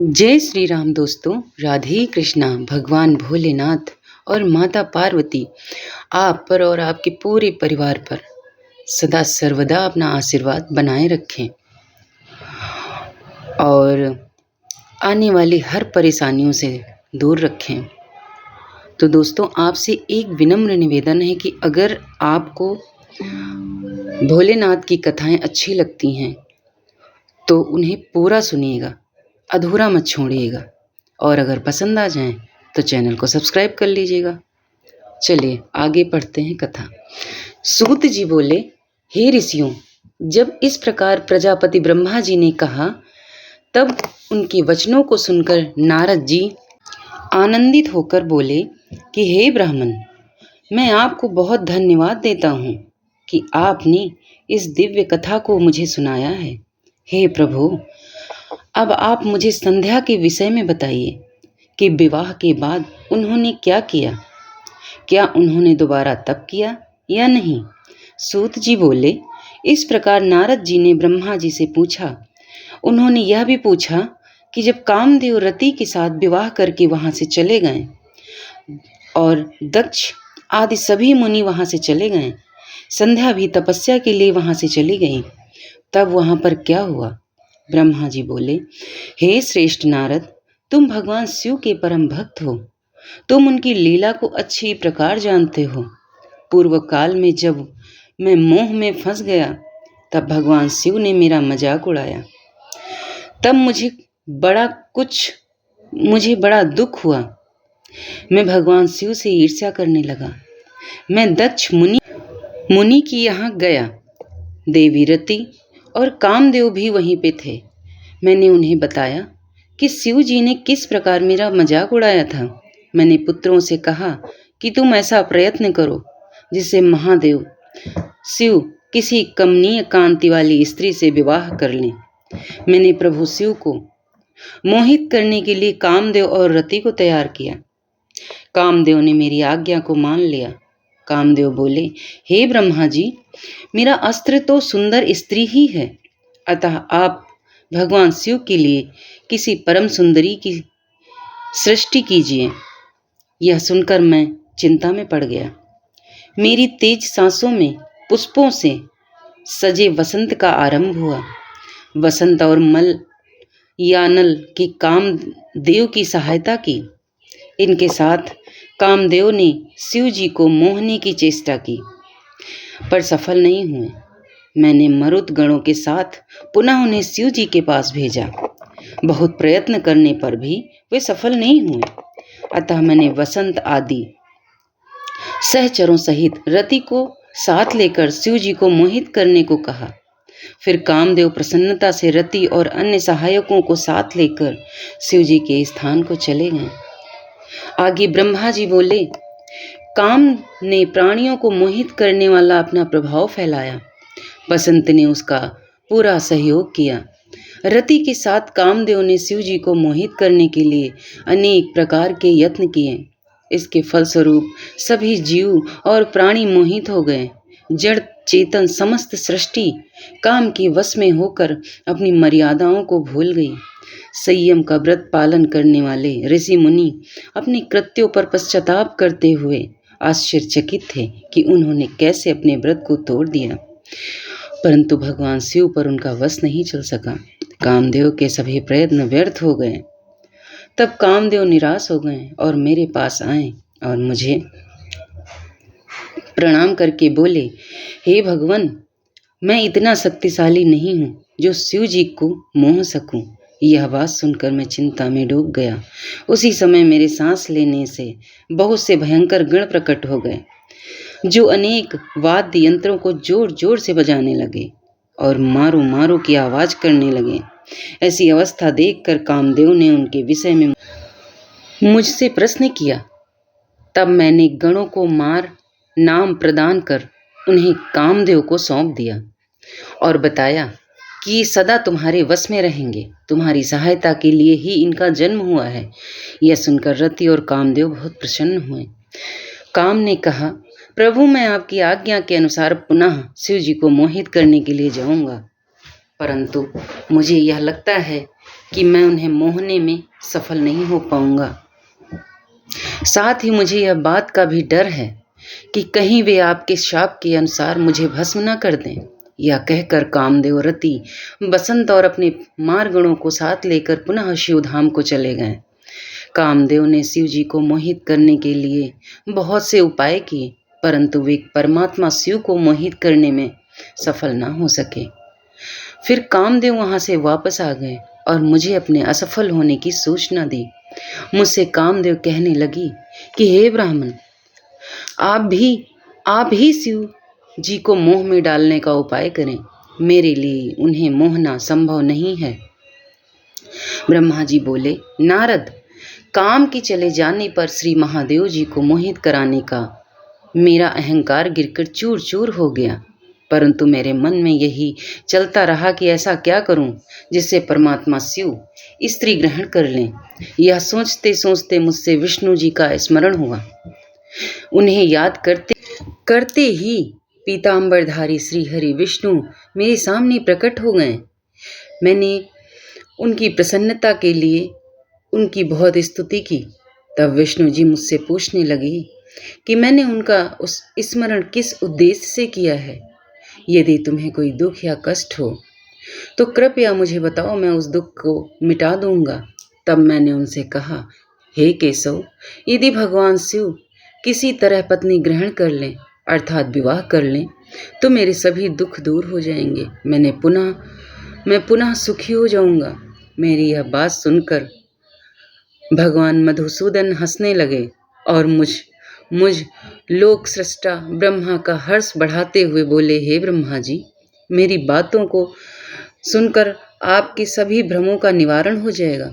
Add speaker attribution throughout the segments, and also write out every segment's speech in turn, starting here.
Speaker 1: जय श्री राम दोस्तों। राधे कृष्णा। भगवान भोलेनाथ और माता पार्वती आप पर और आपके पूरे परिवार पर सदा सर्वदा अपना आशीर्वाद बनाए रखें और आने वाली हर परेशानियों से दूर रखें। तो दोस्तों, आपसे एक विनम्र निवेदन है कि अगर आपको भोलेनाथ की कथाएं अच्छी लगती हैं तो उन्हें पूरा सुनिएगा, अधूरा मत छोड़िएगा। और अगर पसंद आ जाएं तो चैनल को सब्सक्राइब कर लीजिएगा। चलिए आगे पढ़ते हैं कथा। सूत जी बोले, हे ऋषियों, जब इस प्रकार प्रजापति ब्रह्मा जी ने कहा तब उनके वचनों को सुनकर नारद जी आनंदित होकर बोले कि हे ब्राह्मण, मैं आपको बहुत धन्यवाद देता हूँ कि आपने इस दिव्य कथा को मुझे सुनाया है। हे प्रभु, अब आप मुझे संध्या के विषय में बताइए कि विवाह के बाद उन्होंने क्या किया। क्या उन्होंने दोबारा तप किया या नहीं? सूत जी बोले, इस प्रकार नारद जी ने ब्रह्मा जी से पूछा। उन्होंने यह भी पूछा कि जब कामदेव रति के साथ विवाह करके वहां से चले गए और दक्ष आदि सभी मुनि वहां से चले गए, संध्या भी तपस्या के लिए वहां से चली गई, तब वहां पर क्या हुआ? ब्रह्मा जी बोले, हे श्रेष्ठ नारद, तुम भगवान शिव के परम भक्त हो। तुम उनकी लीला को अच्छी प्रकार जानते हो। पूर्व काल में जब मैं मोह में फंस गया तब भगवान शिव ने मेरा मजाक उड़ाया। तब मुझे बड़ा दुख हुआ। मैं भगवान शिव से ईर्ष्या करने लगा। मैं दक्ष मुनि की यहाँ गया। देवी रति और कामदेव भी वहीं पे थे। मैंने उन्हें बताया कि शिव जी ने किस प्रकार मेरा मजाक उड़ाया था। मैंने पुत्रों से कहा कि तुम ऐसा प्रयत्न करो जिससे महादेव शिव किसी कमनीय कांति वाली स्त्री से विवाह कर लें। मैंने प्रभु शिव को मोहित करने के लिए कामदेव और रति को तैयार किया। कामदेव ने मेरी आज्ञा को मान लिया। कामदेव बोले, हे ब्रह्मा जी, मेरा अस्त्र तो सुंदर स्त्री ही है, अतः आप भगवान शिव के लिए किसी परम सुंदरी की सृष्टि कीजिए। यह सुनकर मैं चिंता में पड़ गया। मेरी तेज सांसों में पुष्पों से सजे वसंत का आरंभ हुआ। वसंत और मल या नल के कामदेव की सहायता की। इनके साथ कामदेव ने शिव जी को मोहने की चेष्टा की, पर सफल नहीं हुए। मैंने मरुत गणों के साथ पुनः उन्हें शिव जी के पास भेजा। बहुत प्रयत्न करने पर भी वे सफल नहीं हुए। अतः मैंने वसंत आदि सहचरों सहित रति को साथ लेकर शिव जी को मोहित करने को कहा। फिर कामदेव प्रसन्नता से रति और अन्य सहायकों को साथ लेकर शिव जी के स्थान को चले गए। आगे ब्रह्मा जी बोले, काम ने प्राणियों को मोहित करने वाला अपना प्रभाव फैलाया। बसंत ने उसका पूरा सहयोग किया। रति के साथ कामदेव ने शिव जी को मोहित करने के लिए अनेक प्रकार के यत्न किए। इसके फलस्वरूप सभी जीव और प्राणी मोहित हो गए। जड़ चेतन समस्त सृष्टि काम के वश में होकर अपनी मर्यादाओं को भूल गई। संयम का व्रत पालन करने वाले ऋषि मुनि अपने कृत्यों पर पश्चाताप करते हुए आश्चर्यचकित थे कि उन्होंने कैसे अपने व्रत को तोड़ दिया, परंतु भगवान शिव पर उनका वश नहीं चल सका। कामदेव के सभी प्रयत्न व्यर्थ हो गए। तब कामदेव निराश हो गए और मेरे पास आए और मुझे प्रणाम करके बोले, हे भगवान, मैं इतना शक्तिशाली नहीं हूँ जो शिव जी को मोह सकूं। यह बात सुनकर मैं चिंता में डूब गया। उसी समय मेरे सांस लेने से बहुत से भयंकर गण प्रकट हो गए, जो अनेक वाद्य यंत्रों को जोर जोर से बजाने लगे और मारो मारो की आवाज करने लगे। ऐसी अवस्था देखकर कामदेव ने उनके विषय में मुझसे प्रश्न किया। तब मैंने गणों को मार नाम प्रदान कर उन्हें कामदेव को सौंप दिया और बताया कि ये सदा तुम्हारे वश में रहेंगे। तुम्हारी सहायता के लिए ही इनका जन्म हुआ है। यह सुनकर रति और कामदेव बहुत प्रसन्न हुए। काम ने कहा, प्रभु, मैं आपकी आज्ञा के अनुसार पुनः शिव जी को मोहित करने के लिए जाऊंगा। परंतु मुझे यह लगता है कि मैं उन्हें मोहने में सफल नहीं हो पाऊंगा। साथ ही मुझे यह बात का भी डर है कि कहीं वे आपके शाप के अनुसार मुझे भस्म न कर दें। यह कहकर कामदेव रति बसंत और अपने मारगणों को साथ लेकर पुनः शिवधाम को चले गए। कामदेव ने शिव जी को मोहित करने के लिए बहुत से उपाय किए, परंतु वे परमात्मा शिव को मोहित करने में सफल न हो सके। फिर कामदेव वहां से वापस आ गए और मुझे अपने असफल होने की सूचना दी। मुझसे कामदेव कहने लगी कि हे ब्राह्मण, आप ही शिव जी को मोह में डालने का उपाय करें। मेरे लिए उन्हें मोहना संभव नहीं है। ब्रह्मा जी बोले, नारद, काम के चले जाने पर श्री महादेव जी को मोहित कराने का मेरा अहंकार गिरकर चूर चूर हो गया, परंतु मेरे मन में यही चलता रहा कि ऐसा क्या करूं जिससे परमात्मा शिव स्त्री ग्रहण कर लें। यह सोचते सोचते मुझसे विष्णु जी का स्मरण हुआ। उन्हें याद करते करते ही पीतांबरधारी श्री हरि विष्णु मेरे सामने प्रकट हो गए। मैंने उनकी प्रसन्नता के लिए उनकी बहुत स्तुति की। तब विष्णु जी मुझसे पूछने लगे कि मैंने उनका उस स्मरण किस उद्देश्य से किया है। यदि तुम्हें कोई दुख या कष्ट हो तो कृपया मुझे बताओ, मैं उस दुख को मिटा दूंगा। तब मैंने उनसे कहा, हे केशव, यदि भगवान शिव किसी तरह पत्नी ग्रहण कर लें अर्थात विवाह कर लें तो मेरे सभी दुख दूर हो जाएंगे। मैं पुनः सुखी हो जाऊंगा। मेरी यह बात सुनकर भगवान मधुसूदन हंसने लगे और मुझ लोक सृष्टा ब्रह्मा का हर्ष बढ़ाते हुए बोले, हे ब्रह्मा जी, मेरी बातों को सुनकर आपके सभी भ्रमों का निवारण हो जाएगा।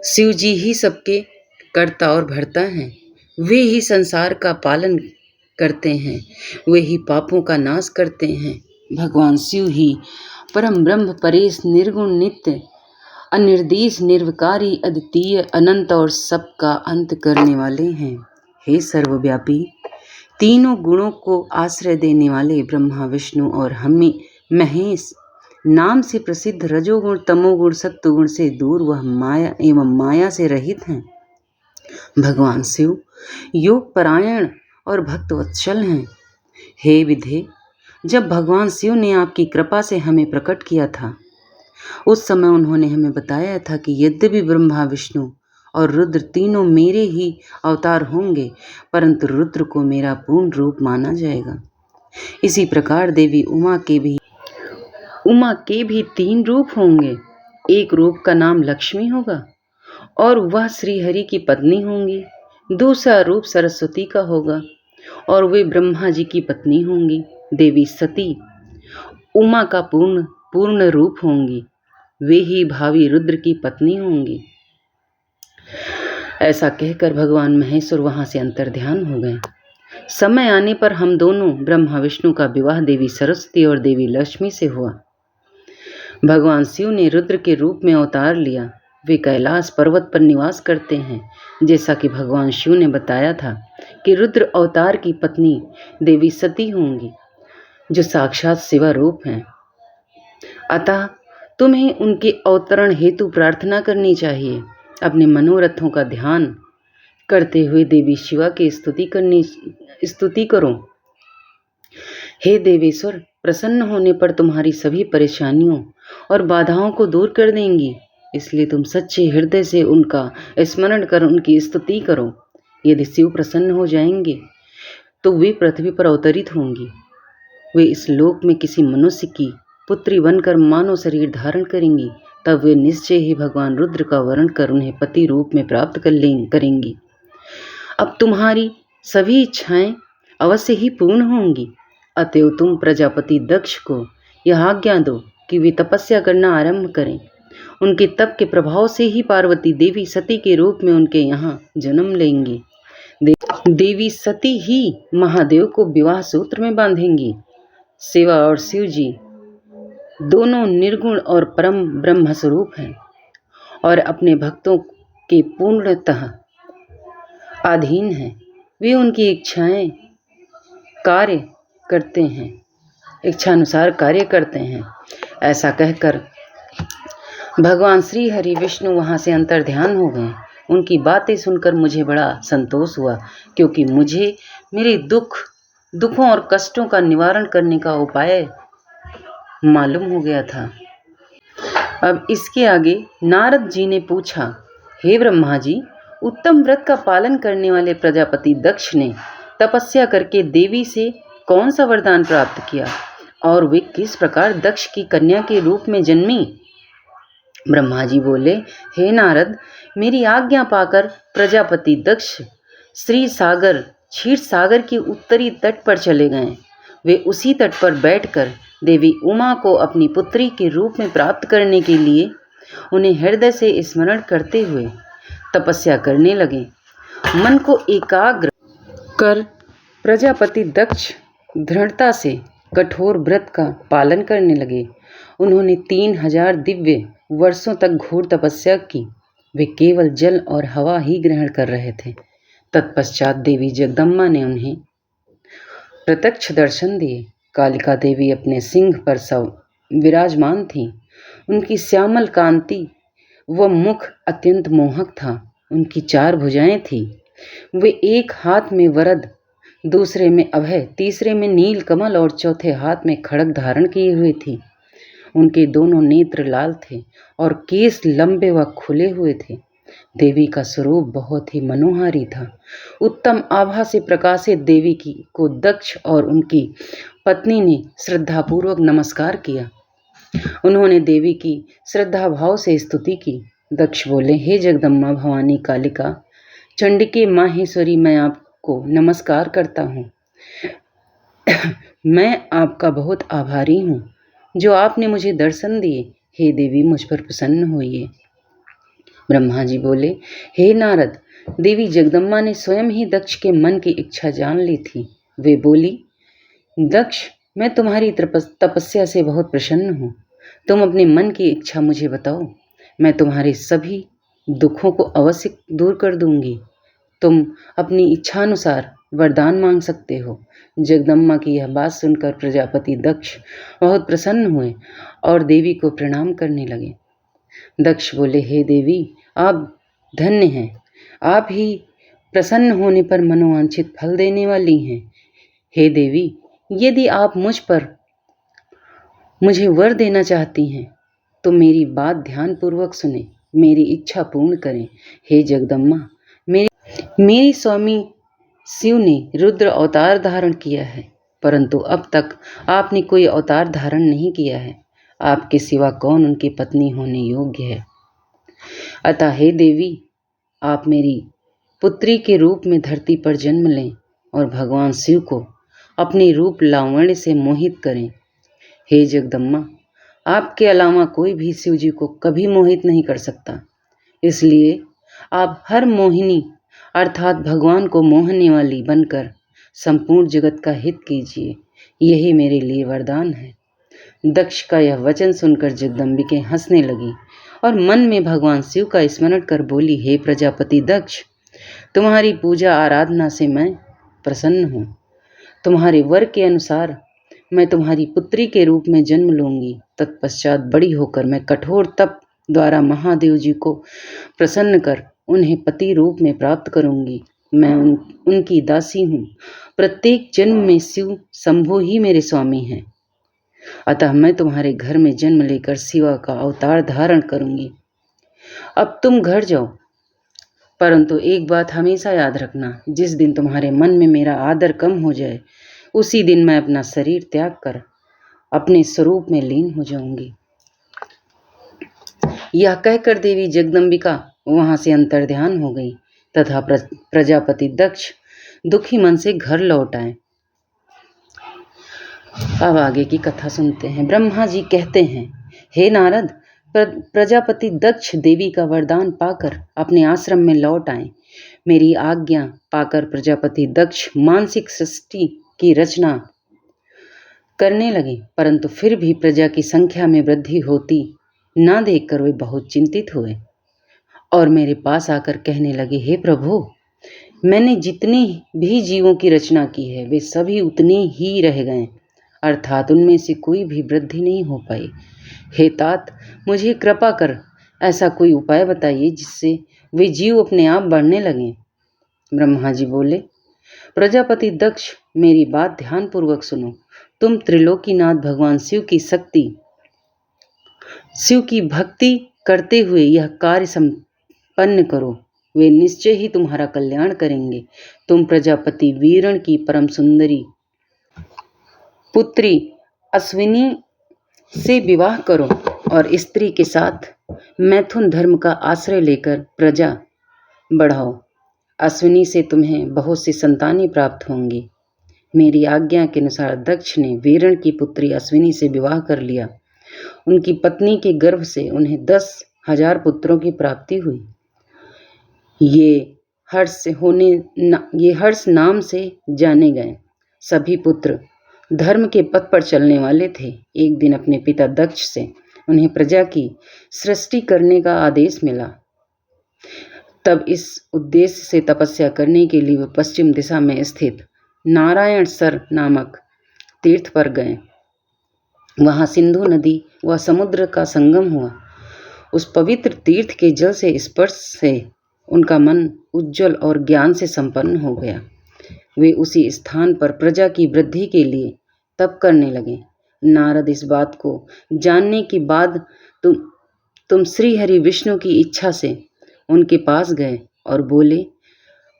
Speaker 1: शिव जी ही सबके कर्ता और भर्ता हैं। वे ही संसार का पालन करते हैं, वे ही पापों का नाश करते हैं। भगवान शिव ही परम ब्रह्म परेश निर्गुण नित्य अनिर्देश निर्विकारी अद्वितीय अनंत और सबका अंत करने वाले हैं। हे सर्वव्यापी, तीनों गुणों को आश्रय देने वाले ब्रह्मा विष्णु और हमें महेश नाम से प्रसिद्ध रजोगुण तमोगुण सत्वगुण से दूर वह माया एवं माया से रहित हैं। भगवान शिव योग परायण और भक्तवत्सल हैं। हे विधे, जब भगवान शिव ने आपकी कृपा से हमें प्रकट किया था उस समय उन्होंने हमें बताया था कि यद्यपि ब्रह्मा विष्णु और रुद्र तीनों मेरे ही अवतार होंगे, परंतु रुद्र को मेरा पूर्ण रूप माना जाएगा। इसी प्रकार देवी उमा के भी 3 रूप होंगे। एक रूप का नाम लक्ष्मी होगा और वह श्री हरि की पत्नी होंगी। दूसरा रूप सरस्वती का होगा और वे ब्रह्मा जी की पत्नी होंगी। देवी सती उमा का पूर्ण रूप होंगी। वे ही भावी रुद्र की पत्नी होंगी। ऐसा कहकर भगवान महेश्वर वहां से अंतर्ध्यान हो गए। समय आने पर हम दोनों ब्रह्मा विष्णु का विवाह देवी सरस्वती और देवी लक्ष्मी से हुआ। भगवान शिव ने रुद्र के रूप में अवतार लिया। वे कैलाश पर्वत पर निवास करते हैं। जैसा कि भगवान शिव ने बताया था कि रुद्र अवतार की पत्नी देवी सती होंगी, जो साक्षात शिवा रूप हैं। अतः तुम्हें उनके अवतरण हेतु प्रार्थना करनी चाहिए। अपने मनोरथों का ध्यान करते हुए देवी शिवा की स्तुति करो। हे देवेश्वर, प्रसन्न होने पर तुम्हारी सभी परेशानियों और बाधाओं को दूर कर देंगी, इसलिए तुम सच्चे हृदय से उनका स्मरण कर उनकी स्तुति करो। यदि शिव प्रसन्न हो जाएंगे तो वे पृथ्वी पर अवतरित होंगी। वे इस लोक में किसी मनुष्य की पुत्री बनकर मानव शरीर धारण करेंगी। तब वे निश्चय ही भगवान रुद्र का वर्ण कर उन्हें पति रूप में प्राप्त करेंगी। अब तुम्हारी सभी इच्छाएं अवश्य ही पूर्ण होंगी। अतएव तुम प्रजापति दक्ष को यह आज्ञा दो कि वे तपस्या करना आरंभ करें। उनके तप के प्रभाव से ही पार्वती देवी सती के रूप में उनके यहाँ जन्म लेंगी। देवी सती ही महादेव को विवाह सूत्र में बांधेंगी। शिवा और शिव जी दोनों निर्गुण और परम ब्रह्म स्वरूप हैं और अपने भक्तों के पूर्णतः अधीन हैं। वे उनकी इच्छानुसार कार्य करते हैं। ऐसा कहकर भगवान श्री हरि विष्णु वहाँ से अंतर्ध्यान हो गए। उनकी बातें सुनकर मुझे बड़ा संतोष हुआ, क्योंकि मुझे मेरे दुखों और कष्टों का निवारण करने का उपाय मालूम हो गया था। अब इसके आगे नारद जी ने पूछा, हे ब्रह्मा जी, उत्तम व्रत का पालन करने वाले प्रजापति दक्ष ने तपस्या करके देवी से कौन सा वरदान प्राप्त किया और वे किस प्रकार दक्ष की कन्या के रूप में जन्मी? ब्रह्मा जी बोले, हे नारद, मेरी आज्ञा पाकर प्रजापति दक्ष क्षीर सागर के उत्तरी तट पर चले गए। वे उसी तट पर बैठकर देवी उमा को अपनी पुत्री के रूप में प्राप्त करने के लिए उन्हें हृदय से स्मरण करते हुए तपस्या करने लगे। मन को एकाग्र कर प्रजापति दक्ष दृढ़ता से कठोर व्रत का पालन करने लगे। उन्होंने 3000 दिव्य वर्षों तक घोर तपस्या की। वे केवल जल और हवा ही ग्रहण कर रहे थे। तत्पश्चात देवी जगदम्बा ने उन्हें प्रत्यक्ष दर्शन दिए। कालिका देवी अपने सिंह पर विराजमान थी। उनकी श्यामल कांति व मुख अत्यंत मोहक था। उनकी 4 भुजाएं थीं। वे एक हाथ में वरद, दूसरे में अभय, तीसरे में नील कमल और चौथे हाथ में खड्ग धारण किए हुए थी। उनके दोनों नेत्र लाल थे और केस लंबे व खुले हुए थे। देवी का स्वरूप बहुत ही मनोहारी था। उत्तम आभा से प्रकाशित देवी को दक्ष और उनकी पत्नी ने श्रद्धापूर्वक नमस्कार किया। उन्होंने देवी की श्रद्धा भाव से स्तुति की। दक्ष बोले, हे जगदम्बा भवानी कालिका चंडिके माहेश्वरी, मैं आपको नमस्कार करता हूँ। मैं आपका बहुत आभारी हूँ जो आपने मुझे दर्शन दिए। हे देवी, मुझ पर प्रसन्न होइए। ब्रह्मा जी बोले, हे नारद, देवी जगदम्बा ने स्वयं ही दक्ष के मन की इच्छा जान ली थी। वे बोली, दक्ष, मैं तुम्हारी तपस्या से बहुत प्रसन्न हूँ। तुम अपने मन की इच्छा मुझे बताओ, मैं तुम्हारे सभी दुखों को अवश्य दूर कर दूंगी। तुम अपनी इच्छानुसार वरदान मांग सकते हो। जगदम्बा की यह बात सुनकर प्रजापति दक्ष बहुत प्रसन्न हुए और देवी को प्रणाम करने लगे। दक्ष बोले, हे देवी, आप धन्य हैं। आप ही प्रसन्न होने पर मनोवांछित फल देने वाली हैं। हे देवी, यदि आप मुझे वर देना चाहती हैं तो मेरी बात ध्यानपूर्वक सुने, मेरी इच्छा पूर्ण करें। हे जगदम्बा, मेरे स्वामी शिव ने रुद्र अवतार धारण किया है, परंतु अब तक आपने कोई अवतार धारण नहीं किया है। आपके सिवा कौन उनकी पत्नी होने योग्य है? अतः हे देवी, आप मेरी पुत्री के रूप में धरती पर जन्म लें और भगवान शिव को अपने रूप लावण्य से मोहित करें। हे जगदम्बा, आपके अलावा कोई भी शिव जी को कभी मोहित नहीं कर सकता। इसलिए आप हर मोहिनी अर्थात भगवान को मोहने वाली बनकर संपूर्ण जगत का हित कीजिए। यही मेरे लिए वरदान है। दक्ष का यह वचन सुनकर जगदम्बिके हंसने लगी और मन में भगवान शिव का स्मरण कर बोली, हे प्रजापति दक्ष, तुम्हारी पूजा आराधना से मैं प्रसन्न हूँ। तुम्हारे वर के अनुसार मैं तुम्हारी पुत्री के रूप में जन्म लूंगी। तत्पश्चात बड़ी होकर मैं कठोर तप द्वारा महादेव जी को प्रसन्न कर उन्हें पति रूप में प्राप्त करूंगी। मैं उनकी दासी हूँ। प्रत्येक जन्म में शिव शंभु ही मेरे स्वामी हैं। अतः मैं तुम्हारे घर में जन्म लेकर शिवा का अवतार धारण करूंगी। अब तुम घर जाओ, परंतु एक बात हमेशा याद रखना, जिस दिन तुम्हारे मन में मेरा आदर कम हो जाए, उसी दिन मैं अपना शरीर त्याग कर अपने स्वरूप में लीन हो जाऊंगी। यह कहकर देवी जगदम्बिका वहां से अंतर्ध्यान हो गई तथा प्रजापति दक्ष दुखी मन से घर लौट आए। अब आगे की कथा सुनते हैं। ब्रह्मा जी कहते हैं, हे नारद, प्रजापति दक्ष देवी का वरदान पाकर अपने आश्रम में लौट आए। मेरी आज्ञा पाकर प्रजापति दक्ष मानसिक सृष्टि की रचना करने लगे, परंतु फिर भी प्रजा की संख्या में वृद्धि होती ना देखकर वे बहुत चिंतित हुए और मेरे पास आकर कहने लगे, हे प्रभु, मैंने जितने भी जीवों की रचना की है वे सभी उतने ही रह गए। अर्थात उनमें से कोई भी वृद्धि नहीं हो पाई। हे तात, मुझे कृपा कर ऐसा कोई उपाय बताइए जिससे वे जीव अपने आप बढ़ने लगें। ब्रह्मा जी बोले, प्रजापति दक्ष, मेरी बात ध्यानपूर्वक सुनो। तुम त्रिलोकीनाथ भगवान शिव की भक्ति करते हुए यह कार्य संपन्न करो। वे निश्चय ही तुम्हारा कल्याण करेंगे। तुम प्रजापति वीरण की परम सुंदरी पुत्री अश्विनी से विवाह करो और स्त्री के साथ मैथुन धर्म का आश्रय लेकर प्रजा बढ़ाओ। अश्विनी से तुम्हें बहुत सी संतानें प्राप्त होंगी। मेरी आज्ञा के अनुसार दक्ष ने वीरण की पुत्री अश्विनी से विवाह कर लिया। उनकी पत्नी के गर्भ से उन्हें 10,000 पुत्रों की प्राप्ति हुई। ये हर्ष नाम से जाने गए। सभी पुत्र धर्म के पथ पर चलने वाले थे। एक दिन अपने पिता दक्ष से उन्हें प्रजा की सृष्टि करने का आदेश मिला। तब इस उद्देश्य से तपस्या करने के लिए वे पश्चिम दिशा में स्थित नारायण सर नामक तीर्थ पर गए। वहां सिंधु नदी व समुद्र का संगम हुआ। उस पवित्र तीर्थ के जल से स्पर्श से उनका मन उज्जवल और ज्ञान से संपन्न हो गया। वे उसी स्थान पर प्रजा की वृद्धि के लिए तप करने लगे। नारद इस बात को जानने के बाद तुम श्री हरि विष्णु की इच्छा से उनके पास गए और बोले,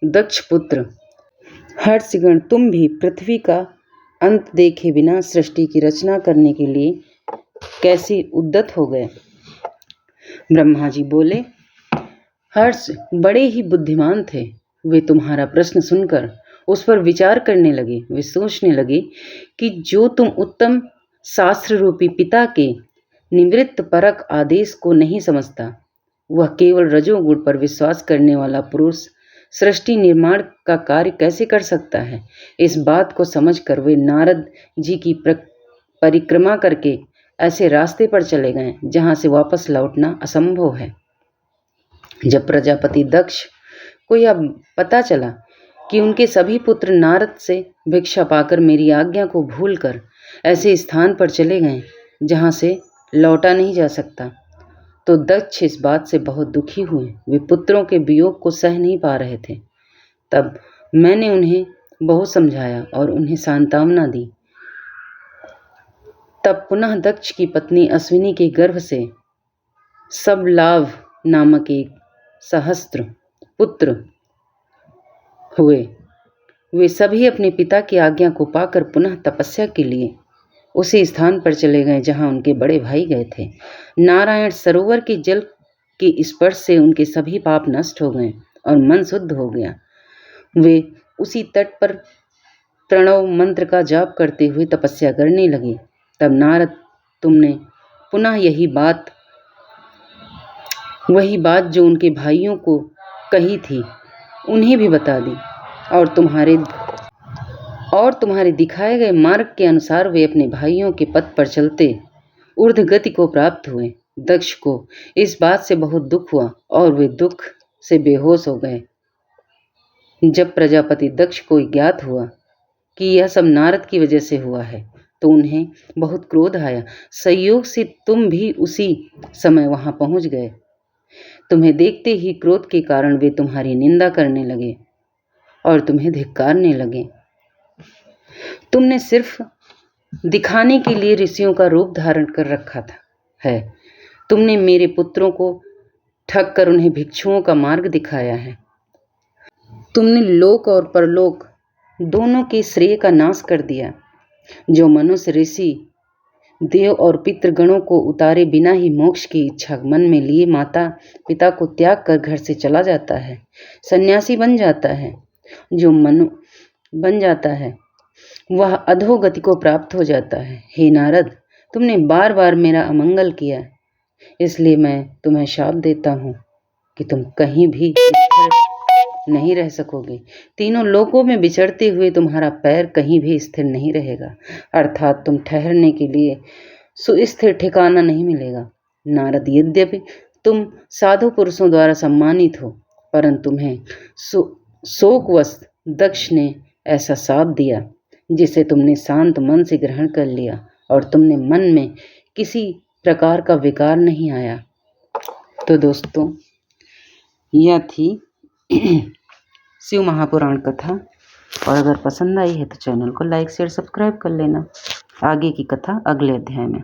Speaker 1: दक्ष पुत्र, हर्षगण तुम भी पृथ्वी का अंत देखे बिना सृष्टि की रचना करने के लिए कैसे उद्यत हो गए। ब्रह्मा जी बोले, हर्ष बड़े ही बुद्धिमान थे। वे तुम्हारा प्रश्न सुनकर उस पर विचार करने लगे। वे सोचने लगे कि जो तुम उत्तम शास्त्र रूपी पिता के निवृत्त परक आदेश को नहीं समझता, वह केवल रजोगुण पर विश्वास करने वाला पुरुष सृष्टि निर्माण का कार्य कैसे कर सकता है। इस बात को समझकर वे नारद जी की परिक्रमा करके ऐसे रास्ते पर चले गए जहां से वापस लौटना असंभव है। जब प्रजापति दक्ष को यह पता चला कि उनके सभी पुत्र नारद से भिक्षा पाकर मेरी आज्ञा को भूलकर ऐसे स्थान पर चले गए जहां से लौटा नहीं जा सकता, तो दक्ष इस बात से बहुत दुखी हुए। वे पुत्रों के वियोग को सह नहीं पा रहे थे। तब मैंने उन्हें बहुत समझाया और उन्हें सांत्वना दी। तब पुनः दक्ष की पत्नी अश्विनी के गर्भ से सबलाभ नामक एक सहस्त्र पुत्र हुए। वे सभी अपने पिता की आज्ञा को पाकर पुनः तपस्या के लिए उसी स्थान पर चले गए जहां उनके बड़े भाई गए थे। नारायण सरोवर के जल के स्पर्श से उनके सभी पाप नष्ट हो गए और मन शुद्ध हो गया। वे उसी तट पर प्रणव मंत्र का जाप करते हुए तपस्या करने लगे। तब नारद, तुमने पुनः वही बात जो उनके भाइयों को कही थी उन्हें भी बता दी और तुम्हारे दिखाए गए मार्ग के अनुसार वे अपने भाइयों के पथ पर चलते ऊर्ध्व गति को प्राप्त हुए। दक्ष को इस बात से बहुत दुख हुआ और वे दुख से बेहोश हो गए। जब प्रजापति दक्ष को ज्ञात हुआ कि यह सब नारद की वजह से हुआ है तो उन्हें बहुत क्रोध आया। संयोग से तुम भी उसी समय वहां पहुंच गए। तुम्हें देखते ही क्रोध के कारण वे तुम्हारी निंदा करने लगे और तुम्हें धिक्कारने लगे। तुमने सिर्फ दिखाने के लिए ऋषियों का रूप धारण कर रखा है। तुमने मेरे पुत्रों को ठग कर उन्हें भिक्षुओं का मार्ग दिखाया है। तुमने लोक और परलोक दोनों के श्रेय का नाश कर दिया। जो मनुष्य ऋषि देव और पितृगणों को उतारे बिना ही मोक्ष की इच्छा मन में लिए माता पिता को त्याग कर घर से चला जाता है, सन्यासी बन जाता है, जो मनु बन जाता है, वह अधोगति को प्राप्त हो जाता है। हे नारद, तुमने बार बार मेरा अमंगल किया, इसलिए मैं तुम्हें शाप देता हूँ कि तुम कहीं भी स्थिर नहीं रह सकोगे। तीनों लोकों में विचरते हुए तुम्हारा पैर कहीं भी स्थिर नहीं रहेगा, अर्थात तुम ठहरने के लिए सुस्थिर ठिकाना नहीं मिलेगा। नारद, यद्यपि तुम साधु पुरुषों द्वारा सम्मानित हो, परंतु तुम्हें शोकवश दक्ष ने ऐसा शाप दिया जिसे तुमने शांत मन से ग्रहण कर लिया और तुमने मन में किसी प्रकार का विकार नहीं आया। तो दोस्तों, यह थी शिव महापुराण कथा, और अगर पसंद आई है तो चैनल को लाइक शेयर सब्सक्राइब कर लेना। आगे की कथा अगले अध्याय में।